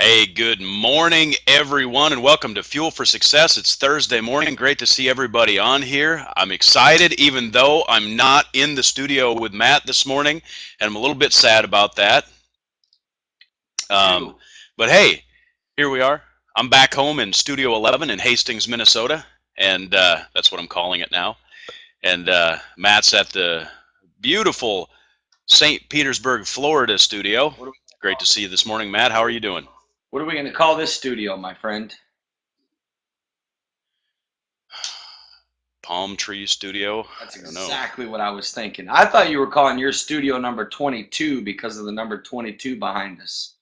Hey, good morning, everyone, and welcome to Fuel for Success. It's Thursday morning. Great to see everybody on here. I'm excited, even though I'm not in the studio with Matt this morning, and I'm a little bit sad about that. Um, but hey, here we are. I'm back home in Studio 11 in Hastings, Minnesota, and that's what I'm calling it now. And Matt's at the beautiful St. Petersburg, Florida studio. Great to see you this morning, Matt. How are you doing? What are we going to call this studio, my friend? Palm Tree Studio. That's I don't know. exactly what I was thinking. I thought you were calling your studio number 22 because of the number 22 behind us.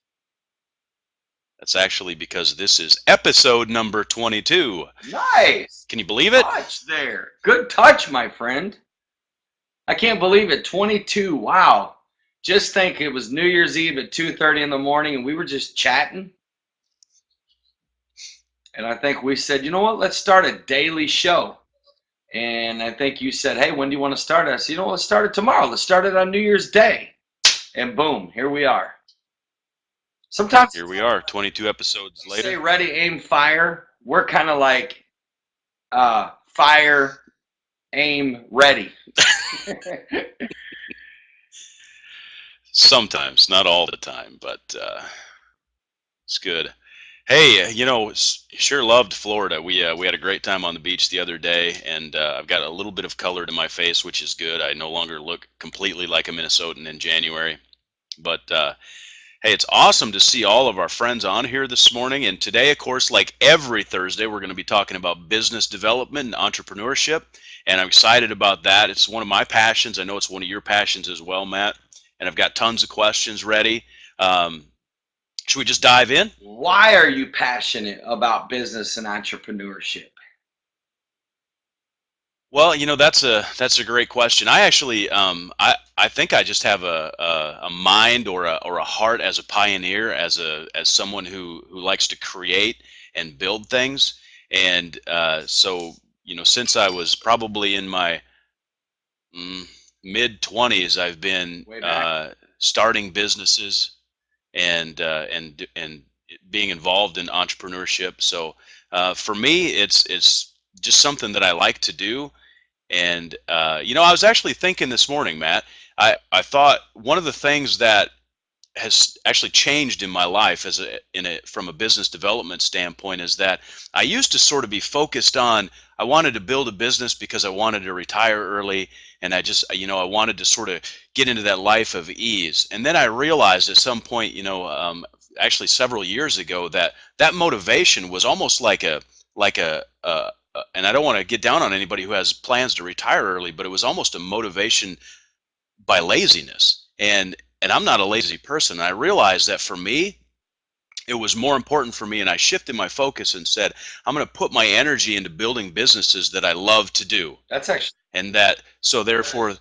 That's actually because this is episode number 22. Nice. Can you believe it? Touch there. Good touch, my friend. I can't believe it. 22. Wow. Just think it was New Year's Eve at 2:30 in the morning and we were just chatting. And I think we said, you know what? Let's start a daily show. And I think you said, hey, when do you want to start it? I said, you know, let's start it tomorrow. Let's start it on New Year's Day. And boom, here we are. Sometimes Here we are, 22 episodes we say later. ready, aim, fire. We're kind of like fire, aim, ready. Sometimes, not all the time, but it's good. Hey, sure loved Florida. We had a great time on the beach the other day, and I've got a little bit of color to my face, which is good. I no longer look completely like a Minnesotan in January. But hey, it's awesome to see all of our friends on here this morning. And today, of course, like every Thursday, we're going to be talking about business development and entrepreneurship. And I'm excited about that. It's one of my passions. I know it's one of your passions as well, Matt. And I've got tons of questions ready. Should we just dive in? Why are you passionate about business and entrepreneurship? Well, that's a great question. I actually I think I just have a mind or a heart as a pioneer, as someone who likes to create and build things. And so since I was probably in my mid 20s, I've been Way back. starting businesses and being involved in entrepreneurship. So for me, it's just something that I like to do. And I was actually thinking this morning, Matt. I thought one of the things that has actually changed in my life from a business development standpoint is that I used to sort of be focused on I wanted to build a business because I wanted to retire early, and I wanted to sort of get into that life of ease. And then I realized at some point, actually several years ago, that motivation was almost like a and I don't want to get down on anybody who has plans to retire early, but it was almost a motivation by laziness. And I'm not a lazy person. I realized that for me, it was more important for me, and I shifted my focus and said, I'm going to put my energy into building businesses that I love to do. That's actually And that, so therefore,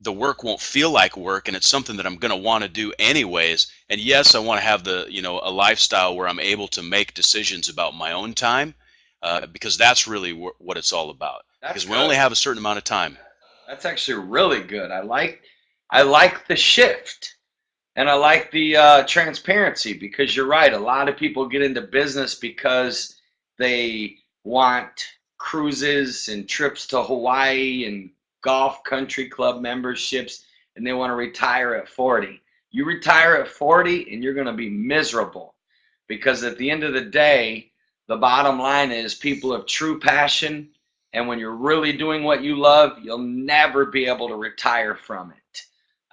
the work won't feel like work, and it's something that I'm going to want to do anyways. And yes, I want to have a lifestyle where I'm able to make decisions about my own time, because that's really what it's all about. that's Because we only good. have a certain amount of time. That's actually really good. I like the shift. And I like the transparency because you're right. A lot of people get into business because they want cruises and trips to Hawaii and golf country club memberships, and they want to retire at 40. You retire at 40, and you're going to be miserable because at the end of the day, the bottom line is people have true passion. And when you're really doing what you love, you'll never be able to retire from it.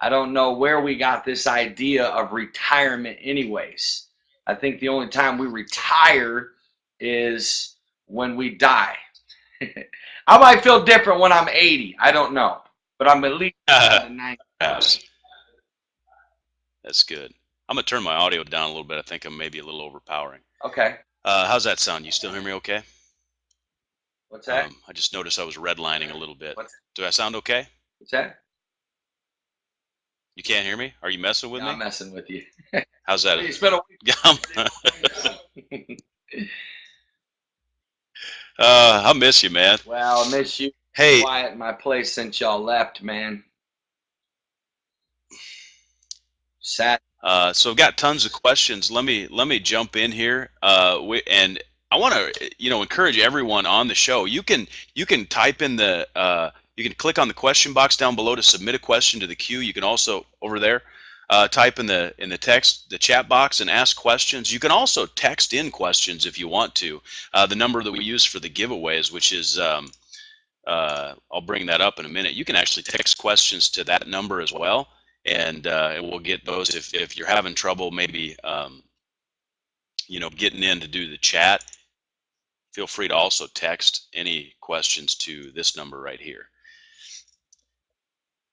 I don't know where we got this idea of retirement, anyways. I think the only time we retire is when we die. I might feel different when I'm 80. I don't know. But I'm at least 90. Yes, that's good. I'm going to turn my audio down a little bit. I think I'm maybe a little overpowering. Okay. How's that sound? You still hear me okay? What's that? I just noticed I was redlining a little bit. What's, Do I sound okay? what's that? You can't hear me? Are you messing with No, me? I'm messing with you. How's that? It's been a week. I'll miss you, man. Well, I miss you. Hey, Quiet in my place since y'all left, man. Sad. So I've got tons of questions. Let me jump in here. And I want to encourage everyone on the show. You can type in the you can click on the question box down below to submit a question to the queue. You can also over there type in the text the chat box and ask questions. You can also text in questions if you want to. The number that we use for the giveaways, which is I'll bring that up in a minute. You can actually text questions to that number as well, and we'll get those. If you're having trouble, maybe getting in to do the chat, feel free to also text any questions to this number right here.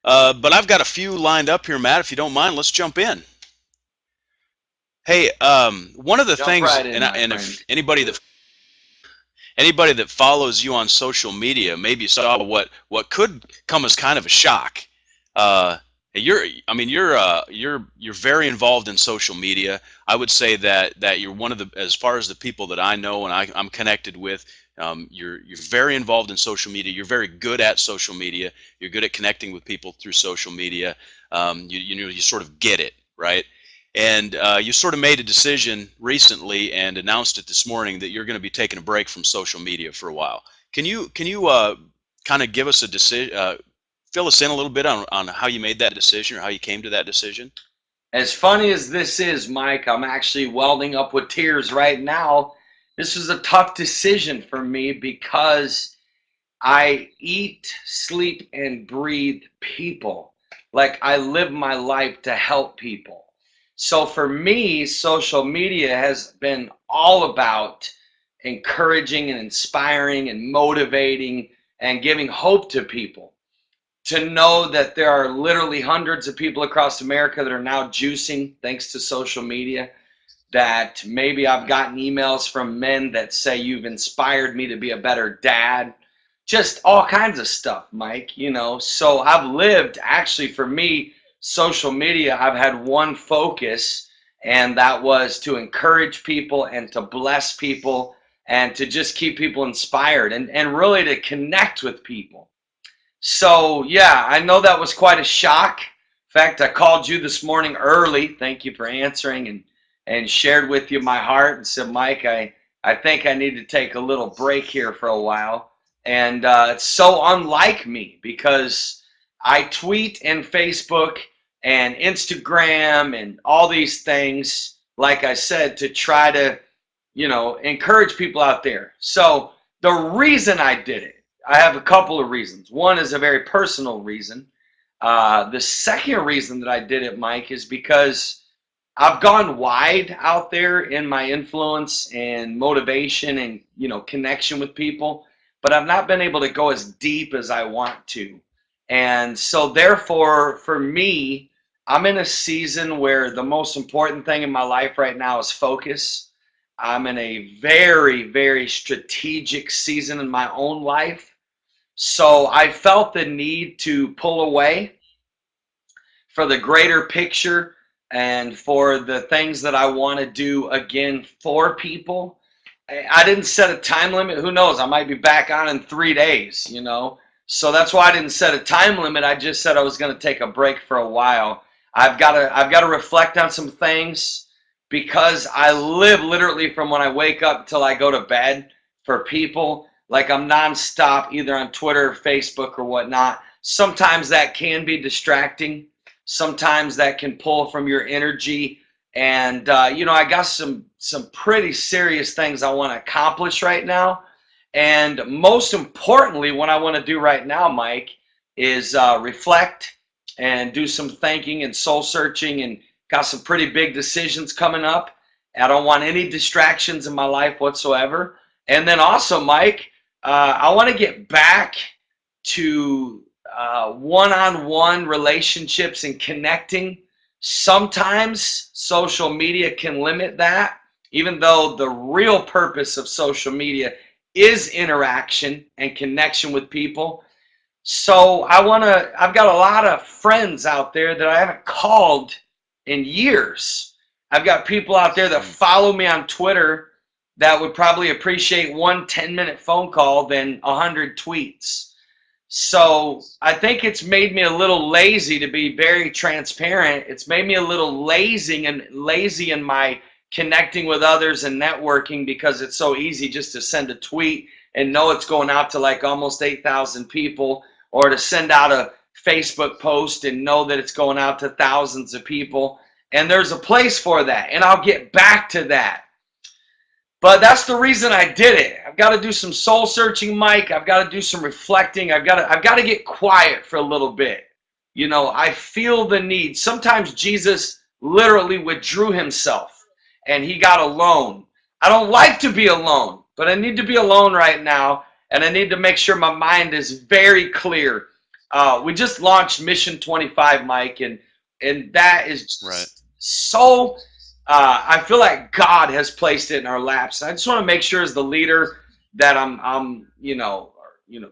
But I've got a few lined up here, Matt. If you don't mind, let's jump in. Hey, one of the things, right in, and if anybody that follows you on social media maybe saw what could come as kind of a shock. You're very involved in social media. I would say that you're one of the, as far as the people that I know and I'm connected with, you're very involved in social media. You're very good at social media. You're good at connecting with people through social media. You sort of get it, right? And you sort of made a decision recently and announced it this morning that you're going to be taking a break from social media for a while. Can you kind of give us a decision, fill us in a little bit on how you made that decision or how you came to that decision? As funny as this is, Mike, I'm actually welding up with tears right now. This was a tough decision for me because I eat, sleep, and breathe people. Like, I live my life to help people. So for me, social media has been all about encouraging and inspiring and motivating and giving hope to people. To know that there are literally hundreds of people across America that are now juicing thanks to social media, that maybe I've gotten emails from men that say you've inspired me to be a better dad, just all kinds of stuff, Mike, So I've lived, actually, for me, social media, I've had one focus, and that was to encourage people and to bless people and to just keep people inspired and really to connect with people. So yeah, I know that was quite a shock. In fact, I called you this morning early. Thank you for answering and shared with you my heart and said, Mike, I think I need to take a little break here for a while. And it's so unlike me because I tweet and Facebook and Instagram and all these things, like I said, to try to, encourage people out there. So the reason I did it, I have a couple of reasons. One is a very personal reason. The second reason that I did it, Mike, is because I've gone wide out there in my influence and motivation and, connection with people, but I've not been able to go as deep as I want to. And so therefore, for me, I'm in a season where the most important thing in my life right now is focus. I'm in a very, very strategic season in my own life. So I felt the need to pull away for the greater picture and for the things that I want to do again for people. I didn't set a time limit. Who knows? I might be back on in 3 days, So that's why I didn't set a time limit. I just said I was going to take a break for a while. I've got to reflect on some things because I live literally from when I wake up till I go to bed for people. Like, I'm nonstop either on Twitter or Facebook or whatnot. Sometimes that can be distracting. Sometimes that can pull from your energy. And, I got some pretty serious things I want to accomplish right now. And most importantly, what I want to do right now, Mike, is reflect and do some thinking and soul searching, and got some pretty big decisions coming up. I don't want any distractions in my life whatsoever. And then also, Mike, I want to get back to one-on-one relationships and connecting. Sometimes social media can limit that, even though the real purpose of social media is interaction and connection with people. So I've got a lot of friends out there that I haven't called in years. I've got people out there that follow me on Twitter that would probably appreciate one 10-minute phone call than 100 tweets. So I think it's made me a little lazy, to be very transparent. It's made me a little lazy in my connecting with others and networking, because it's so easy just to send a tweet and know it's going out to like almost 8,000 people, or to send out a Facebook post and know that it's going out to thousands of people. And there's a place for that, and I'll get back to that. But that's the reason I did it. I've got to do some soul searching, Mike. I've got to do some reflecting. I've got to get quiet for a little bit. You know, I feel the need. Sometimes Jesus literally withdrew himself and he got alone. I don't like to be alone, but I need to be alone right now, and I need to make sure my mind is very clear. We just launched Mission 25, Mike, and that is Right. so. I feel like God has placed it in our laps. I just want to make sure, as the leader, that I'm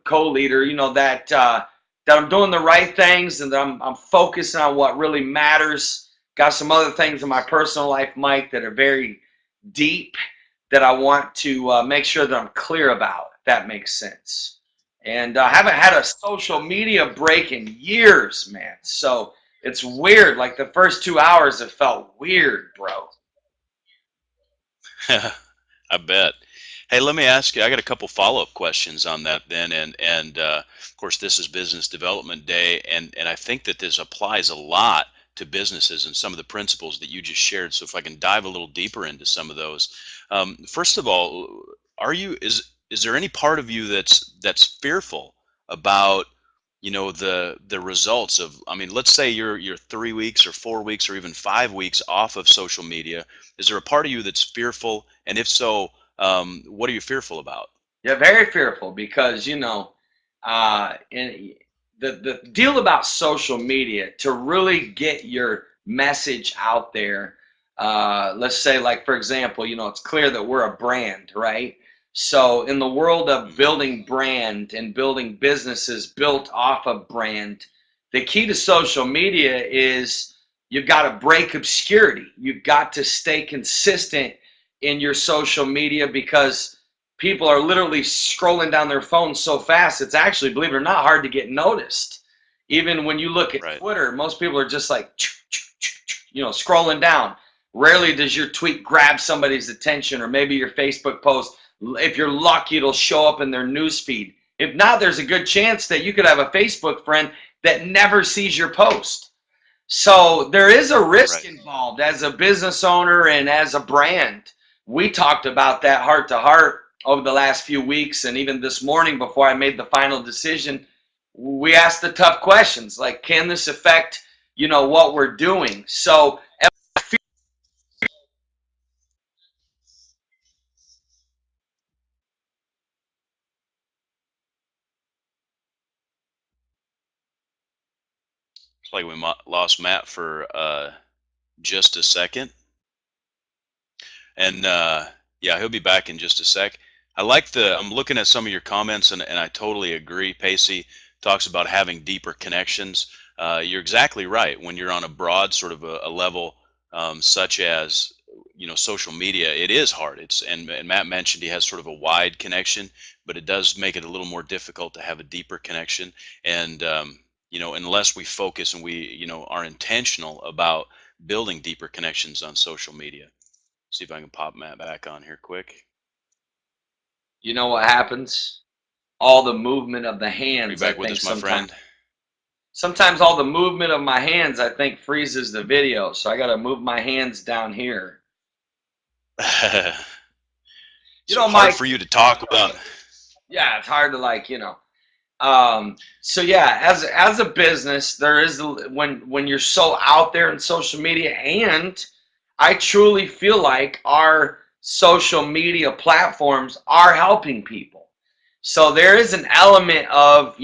co-leader, that I'm doing the right things, and that I'm focusing on what really matters. Got some other things in my personal life, Mike, that are very deep, that I want to make sure that I'm clear about, if that makes sense. And I haven't had a social media break in years, man. So it's weird. Like the first 2 hours, it felt weird, bro. I bet. Hey, let me ask you. I got a couple follow-up questions on that then, and of course, this is Business Development Day, and I think that this applies a lot to businesses and some of the principles that you just shared. So, if I can dive a little deeper into some of those, first of all, is there any part of you that's fearful about the results of, I mean, let's say you're 3 weeks or 4 weeks or even 5 weeks off of social media. Is there a part of you that's fearful, and if so, what are you fearful about? Yeah, very fearful, because in the deal about social media, to really get your message out there. Let's say, like, for example, it's clear that we're a brand, right? So in the world of Hmm. building brand and building businesses built off of brand, the key to social media is you've got to break obscurity. You've got to stay consistent in your social media, because people are literally scrolling down their phones so fast, it's actually, believe it or not, hard to get noticed. Even when you look at Right. Twitter, most people are just like scrolling down. Rarely does your tweet grab somebody's attention, or maybe your Facebook post, if you're lucky, it'll show up in their news feed. If not, there's a good chance that you could have a Facebook friend that never sees your post. So there is a risk Right. involved as a business owner and as a brand. We talked about that heart to heart over the last few weeks, and even this morning before I made the final decision, we asked the tough questions like, can this affect, what we're doing? So It's like we lost Matt for just a second, and yeah, he'll be back in just a sec. I'm looking at some of your comments, and I totally agree. Pacey talks about having deeper connections. You're exactly right. When you're on a broad sort of a level, such as social media, it is hard. And Matt mentioned he has sort of a wide connection, but it does make it a little more difficult to have a deeper connection. And unless we focus and we are intentional about building deeper connections on social media. See if I can pop Matt back on here quick. you know what happens? All the movement of the Are you hands, I back with think us, my friend? sometimes all the movement of my hands, I think, freezes the video. So I got to move my hands down here. So hard Mike, for you to talk about. yeah, it's hard to so yeah, as a business, there is, when you're so out there in social media, and I truly feel like our social media platforms are helping people. So there is an element of,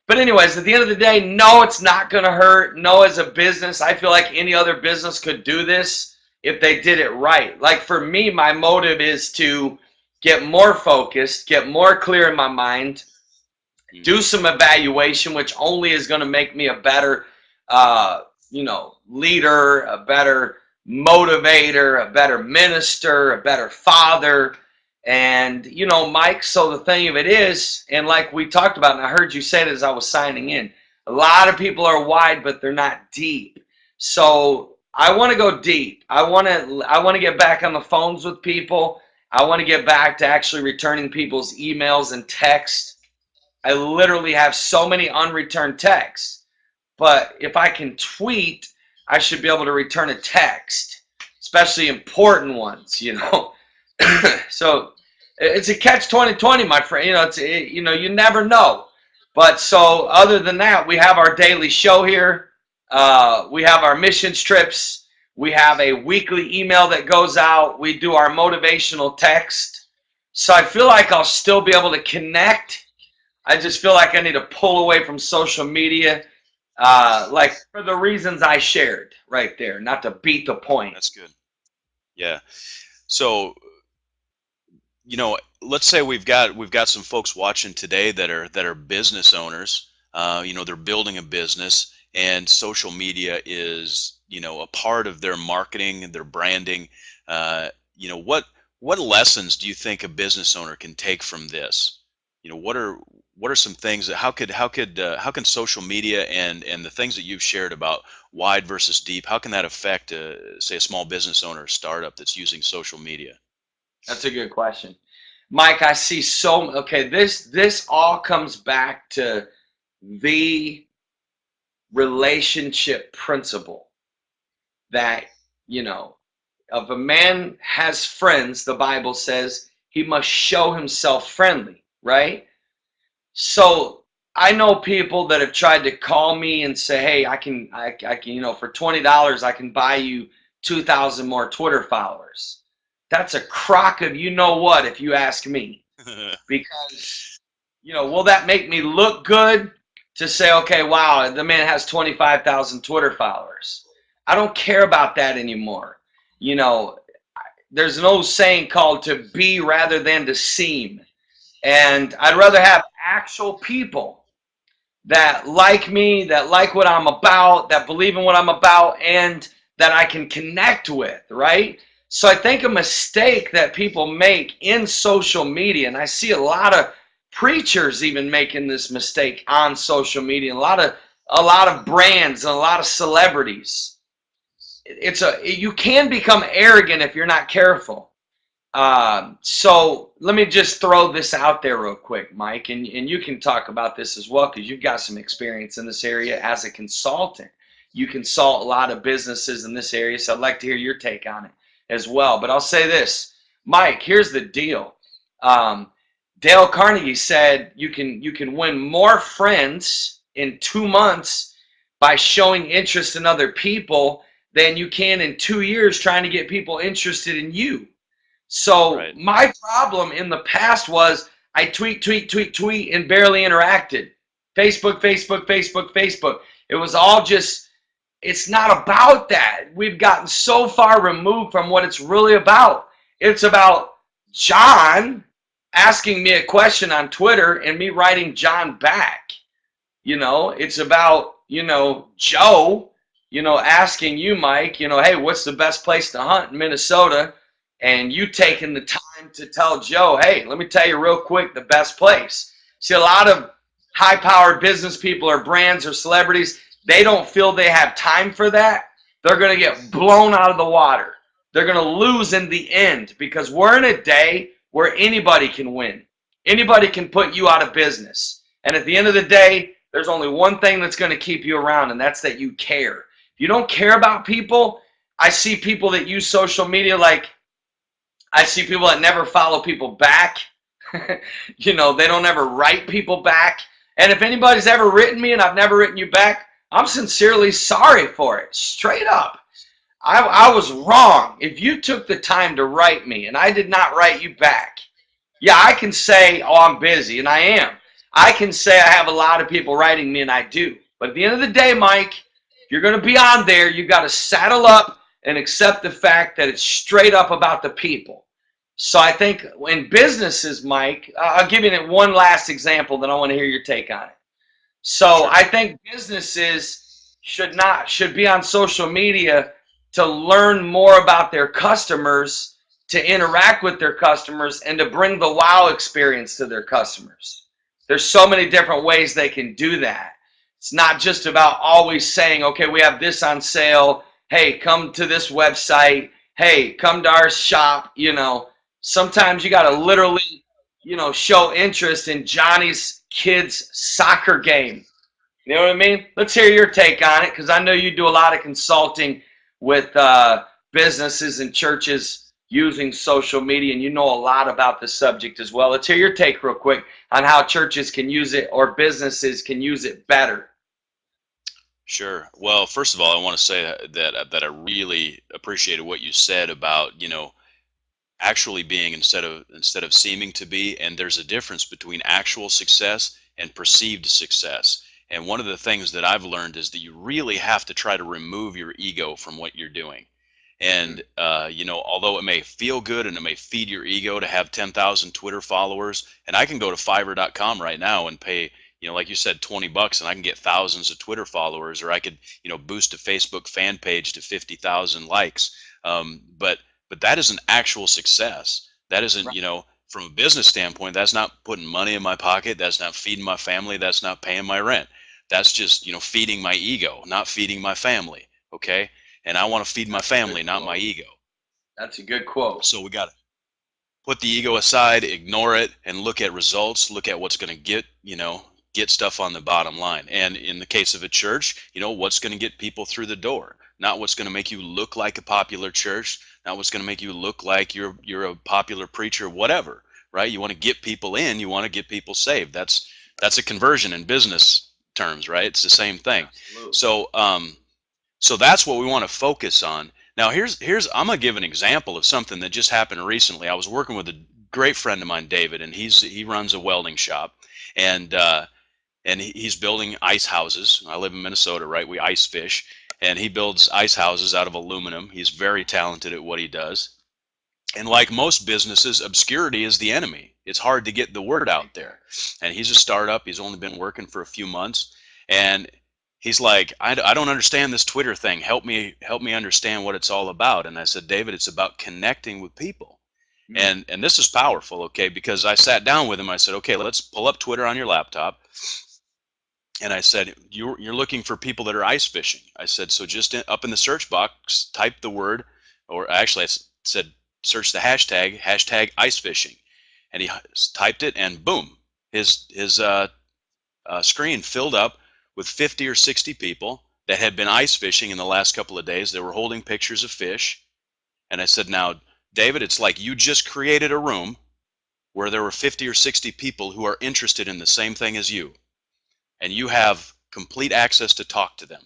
but anyways, at the end of the day, no, it's not going to hurt. No, as a business, I feel like any other business could do this if they did it right. Like for me, my motive is to get more focused, get more clear in my mind, do Mhm. some evaluation, which only is going to make me a better, leader, a better motivator, a better minister, a better father. And, you know, Mike, so the thing of it is, and like we talked about, and I heard you say it as I was signing in, a lot of people are wide, but they're not deep. So I want to go deep. I want to get back on the phones with people. I want to get back to actually returning people's emails and texts. I literally have so many unreturned texts. But if I can tweet, I should be able to return a text, especially important ones, you know. So it's a catch 2020, my friend. You know, you know, you never know. But so other than that, we have our daily show here. We have our missions trips. We have a weekly email that goes out. We do our motivational text. So I feel like I'll still be able to connect. I just feel like I need to pull away from social media, like for the reasons I shared right there, not to beat the point. That's good. Yeah. So, you know, let's say we've got some folks watching today that are business owners. You know, they're building a business, and social media is, you know, a part of their marketing and their branding. You know, what lessons do you think a business owner can take from this? You know, what are some things that how can social media and the things that you've shared about wide versus deep, how can that affect, say, a small business owner or startup that's using social media? That's a good question. Mike, I see okay, this all comes back to the relationship principle that, you know, if a man has friends, the Bible says he must show himself friendly, right? So I know people that have tried to call me and say, "Hey, I can, you know, for $20, I can buy you 2,000 more Twitter followers." That's a crock of you know what, if you ask me, because, you know, will that make me look good to say, okay, wow, the man has 25,000 Twitter followers? I don't care about that anymore. You know, there's an old saying called to be rather than to seem. And I'd rather have actual people that like me, that like what I'm about, that believe in what I'm about, and that I can connect with, right? So I think a mistake that people make in social media, and I see a lot of preachers even making this mistake on social media, and a lot of brands and a lot of celebrities. You can become arrogant if you're not careful. So let me just throw this out there real quick, Mike, and you can talk about this as well because you've got some experience in this area as a consultant. You consult a lot of businesses in this area, so I'd like to hear your take on it as well. But I'll say this, Mike, here's the deal. Um, Dale Carnegie said you can win more friends in 2 months by showing interest in other people than you can in 2 years trying to get people interested in you. So Right. my problem in the past was I tweet, and barely interacted. Facebook, Facebook, Facebook, Facebook. It was all just, it's not about that. We've gotten so far removed from what it's really about. It's about John asking me a question on Twitter and me writing John back. You know, it's about, you know, Joe, you know, asking you, Mike, you know, hey, what's the best place to hunt in Minnesota? And you taking the time to tell Joe, hey, let me tell you real quick the best place. See, a lot of high powered business people or brands or celebrities, they don't feel they have time for that. They're going to get blown out of the water. They're going to lose in the end because we're in a day where anybody can win. Anybody can put you out of business. And at the end of the day, there's only one thing that's going to keep you around, and that's that you care. If you don't care about people, I see people that use social media like, I see people that never follow people back. You know, they don't ever write people back. And if anybody's ever written me and I've never written you back, I'm sincerely sorry for it. Straight up. I was wrong. If you took the time to write me and I did not write you back, yeah, I can say, oh, I'm busy, and I am. I can say I have a lot of people writing me, and I do. But at the end of the day, Mike, if you're going to be on there, you got to saddle up and accept the fact that it's straight up about the people. So I think in businesses, Mike, I'll give you one last example, then I want to hear your take on it. So Sure. I think businesses should be on social media to learn more about their customers to interact with their customers and to bring the wow experience to their customers. There's so many different ways they can do that. It's not just about always saying, okay, we have this on sale. Hey, come to this website. Hey, come to our shop. Sometimes you got to literally, show interest in Johnny's kids' soccer game. You know what I mean? Let's hear your take on it, because I know you do a lot of consulting with businesses and churches using social media, and you know a lot about the subject as well. Let's hear your take real quick on how churches can use it or businesses can use it better. Sure. Well, first of all, I want to say that I really appreciated what you said about, actually being instead of seeming to be, and there's a difference between actual success and perceived success. And one of the things that I've learned is that you really have to try to remove your ego from what you're doing. And although it may feel good and it may feed your ego to have 10,000 Twitter followers, and I can go to Fiverr.com right now and pay, like you said, $20, and I can get thousands of Twitter followers, or I could, boost a Facebook fan page to 50,000 likes. But that isn't actual success. That isn't, from a business standpoint, that's not putting money in my pocket. That's not feeding my family. That's not paying my rent. That's just, feeding my ego, not feeding my family. Okay. And I want to feed my family, not my ego. That's a good quote. So we got to put the ego aside, ignore it, and look at results, look at what's going to get stuff on the bottom line. And in the case of a church, what's going to get people through the door, not what's going to make you look like a popular church, not what's going to make you look like you're a popular preacher, whatever, right? You want to get people in, you want to get people saved. That's a conversion in business terms, right? It's the same thing. Absolutely. So that's what we want to focus on. Now here's I'm gonna give an example of something that just happened recently. I was working with a great friend of mine, David, and he runs a welding shop, and he's building ice houses. I live in Minnesota, right? We ice fish, and he builds ice houses out of aluminum. He's very talented at what he does. And like most businesses, obscurity is the enemy. It's hard to get the word out there. And he's a startup. He's only been working for a few months, and he's like, I don't understand this Twitter thing. Help me understand what it's all about. And I said, David, it's about connecting with people. Mm-hmm. And this is powerful, okay? Because I sat down with him. I said, okay, let's pull up Twitter on your laptop. And I said, you're looking for people that are ice fishing. I said, so just up in the search box, type the word, or actually I said, search the hashtag ice fishing. And he typed it, and boom, his screen filled up with 50 or 60 people that had been ice fishing in the last couple of days. They were holding pictures of fish. And I said, now, David, it's like you just created a room where there were 50 or 60 people who are interested in the same thing as you. And you have complete access to talk to them,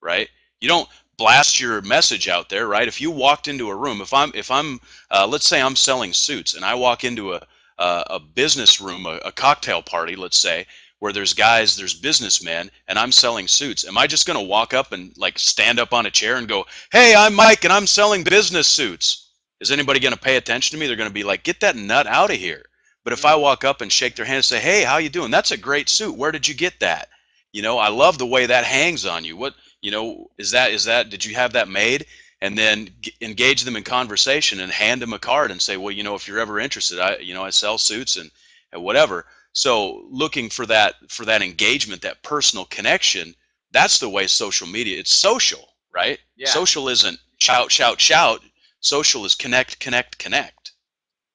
right? You don't blast your message out there, right? If you walked into a room, if I'm let's say I'm selling suits, and I walk into a business room, a cocktail party, let's say, where there's businessmen, and I'm selling suits. Am I just going to walk up and like stand up on a chair and go, hey, I'm Mike and I'm selling business suits? Is anybody going to pay attention to me? They're going to be like, get that nut out of here. But if I walk up and shake their hand and say, hey, how you doing? That's a great suit. Where did you get that? I love the way that hangs on you. What, is that, did you have that made? And then engage them in conversation and hand them a card and say, well, if you're ever interested, I sell suits and whatever. So looking for that engagement, that personal connection, that's the way social media, it's social, right? Yeah. Social isn't shout, shout, shout. Social is connect, connect, connect.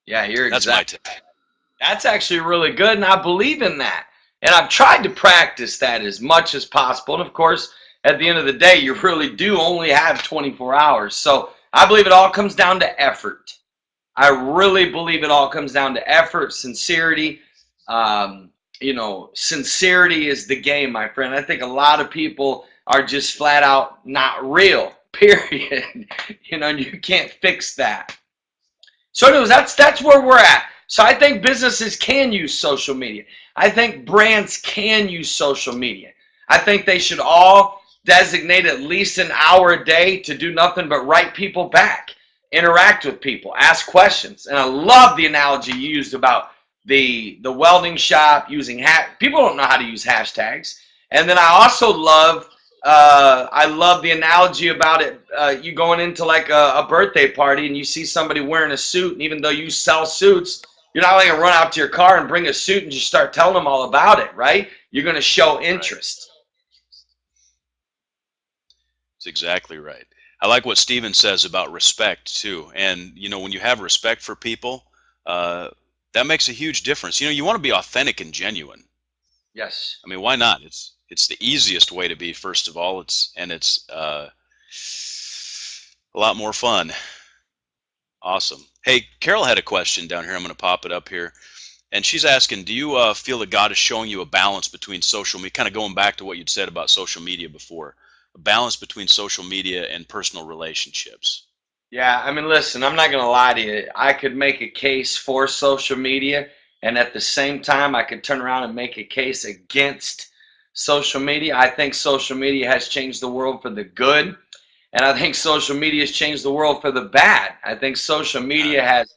Yeah, that's my tip. That's actually really good, and I believe in that. And I've tried to practice that as much as possible. And of course, at the end of the day, you really do only have 24 hours. So I believe it all comes down to effort. I really believe it all comes down to effort, sincerity. Sincerity is the game, my friend. I think a lot of people are just flat out not real, period. And you can't fix that. So anyways, that's where we're at. So I think businesses can use social media. I think brands can use social media. I think they should all designate at least an hour a day to do nothing but write people back, interact with people, ask questions. And I love the analogy you used about the welding shop using people don't know how to use hashtags. And then I also love I love the analogy about it. You going into like a birthday party and you see somebody wearing a suit, and even though you sell suits, you're not going to run out to your car and bring a suit and just start telling them all about it, right? You're going to show Right. interest. That's exactly right. I like what Steven says about respect too. And when you have respect for people, uh, that makes a huge difference. You want to be authentic and genuine. Yes. I mean, why not? It's the easiest way to be. First of all, it's a lot more fun. Awesome. Hey, Carol had a question down here. I'm going to pop it up here. And she's asking, do you feel that God is showing you a balance between social media, kind of going back to what you'd said about social media before, a balance between social media and personal relationships? Yeah, I mean, listen, I'm not going to lie to you. I could make a case for social media, and at the same time, I could turn around and make a case against social media. I think social media has changed the world for the good, and I think social media has changed the world for the bad. I think social Uh, media has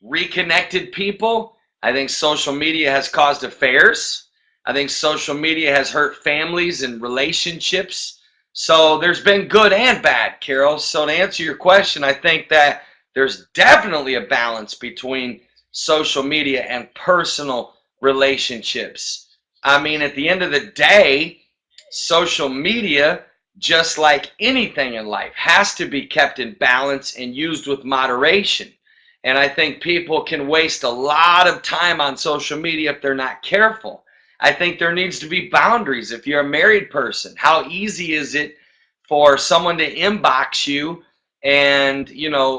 reconnected people. I think social media has caused affairs. I think social media has hurt families and relationships. So there's been good and bad, Carol. So to answer your question, I think that there's definitely a balance between social media and personal relationships. I mean, at the end of the day, social media, just like anything in life, has to be kept in balance and used with moderation. And I think people can waste a lot of time on social media if they're not careful. I think there needs to be boundaries. If you're a married person, how easy is it for someone to inbox you? And,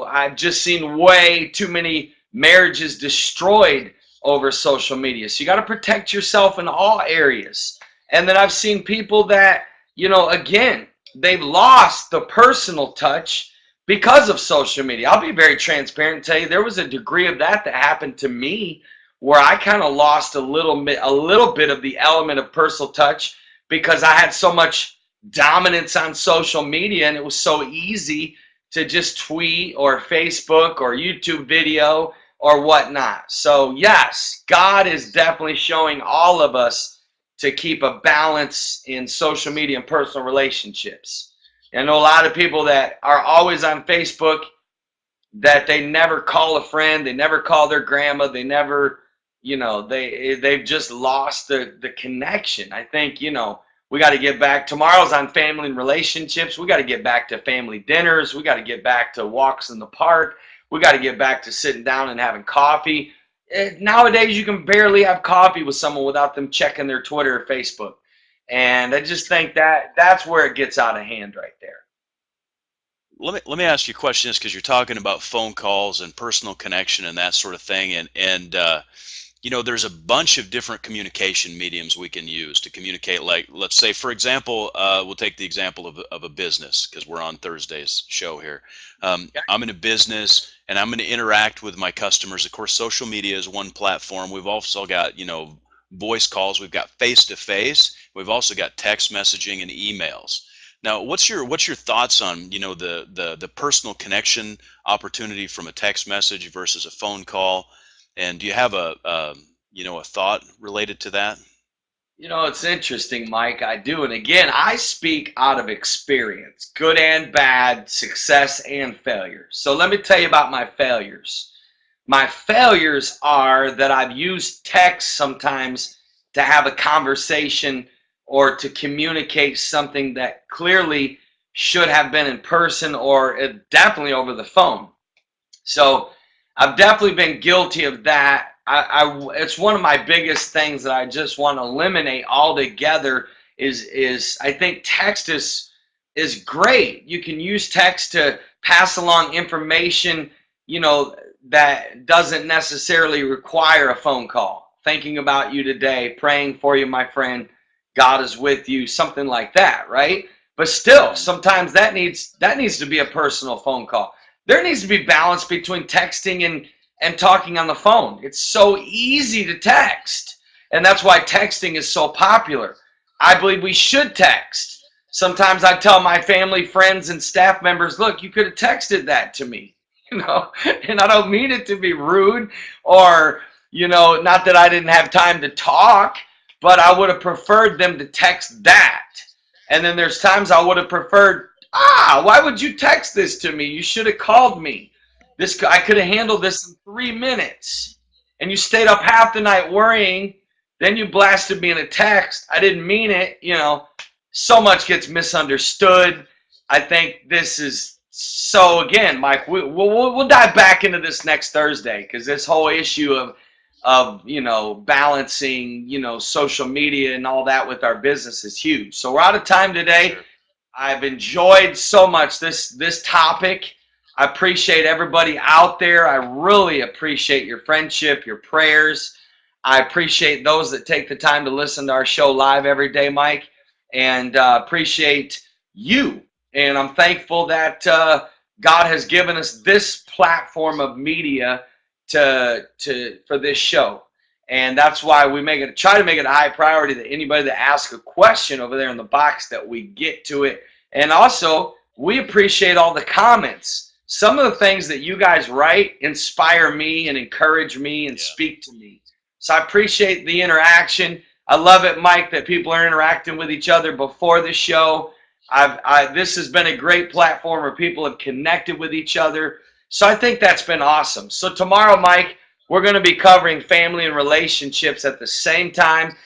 I've just seen way too many marriages destroyed over social media. So you got to protect yourself in all areas. And then I've seen people that, again, they've lost the personal touch because of social media. I'll be very transparent and tell you there was a degree of that happened to me where I kind of lost a little bit of the element of personal touch because I had so much dominance on social media, and it was so easy to just tweet or Facebook or YouTube video or whatnot. So yes, God is definitely showing all of us to keep a balance in social media and personal relationships. I know a lot of people that are always on Facebook that they never call a friend, they never call their grandma, they never, they've just lost the connection. I think, we got to get back. Tomorrow's on family and relationships. We got to get back to family dinners. We got to get back to walks in the park. We got to get back to sitting down and having coffee. Nowadays, you can barely have coffee with someone without them checking their Twitter or Facebook. And I just think that that's where it gets out of hand right there. let me ask you a question, is because you're talking about phone calls and personal connection and that sort of thing, and there's a bunch of different communication mediums we can use to communicate. Like, let's say, for example, we'll take the example of a business because we're on Thursday's show here. I'm in a business and I'm going to interact with my customers. Of course, social media is one platform. We've also got, voice calls. We've got face to face. We've also got text messaging and emails. Now, what's your thoughts on, the personal connection opportunity from a text message versus a phone call? And do you have a thought related to that? It's interesting, Mike. I do. And again, I speak out of experience, good and bad, success and failure. So let me tell you about my failures. My failures are that I've used text sometimes to have a conversation or to communicate something that clearly should have been in person or definitely over the phone. So I've definitely been guilty of that. It's one of my biggest things that I just want to eliminate altogether. Is I think text is great. You can use text to pass along information, that doesn't necessarily require a phone call. Thinking about you today, praying for you, my friend. God is with you, something like that, right? But still, Mhm. sometimes that needs to be a personal phone call. There needs to be balance between texting and talking on the phone. It's so easy to text, and that's why texting is so popular. I believe we should text. Sometimes I tell my family, friends, and staff members, look, you could have texted that to me, and I don't mean it to be rude or, not that I didn't have time to talk, but I would have preferred them to text that. And then there's times I would have preferred, why would you text this to me? You should have called me. I could have handled this in 3 minutes. And you stayed up half the night worrying. Then you blasted me in a text. I didn't mean it. So much gets misunderstood. I think this is so. Again, Mike, we'll dive back into this next Thursday, because this whole issue of balancing social media and all that with our business is huge. So we're out of time today. Sure. I've enjoyed so much this topic. I appreciate everybody out there. I really appreciate your friendship, your prayers. I appreciate those that take the time to listen to our show live every day, Mike, and appreciate you. And I'm thankful that God has given us this platform of media for this show. And that's why we try to make it a high priority that anybody that asks a question over there in the box, that we get to it. And also, we appreciate all the comments. Some of the things that you guys write inspire me and encourage me and speak to me. So I appreciate the interaction. I love it, Mike, that people are interacting with each other before the show. This has been a great platform where people have connected with each other. So I think that's been awesome. So tomorrow, Mike, we're going to be covering family and relationships at the same time,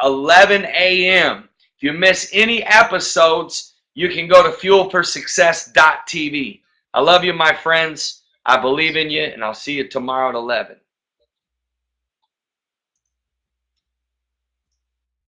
11 a.m. If you miss any episodes, you can go to fuelforsuccess.tv. I love you, my friends. I believe in you, and I'll see you tomorrow at 11.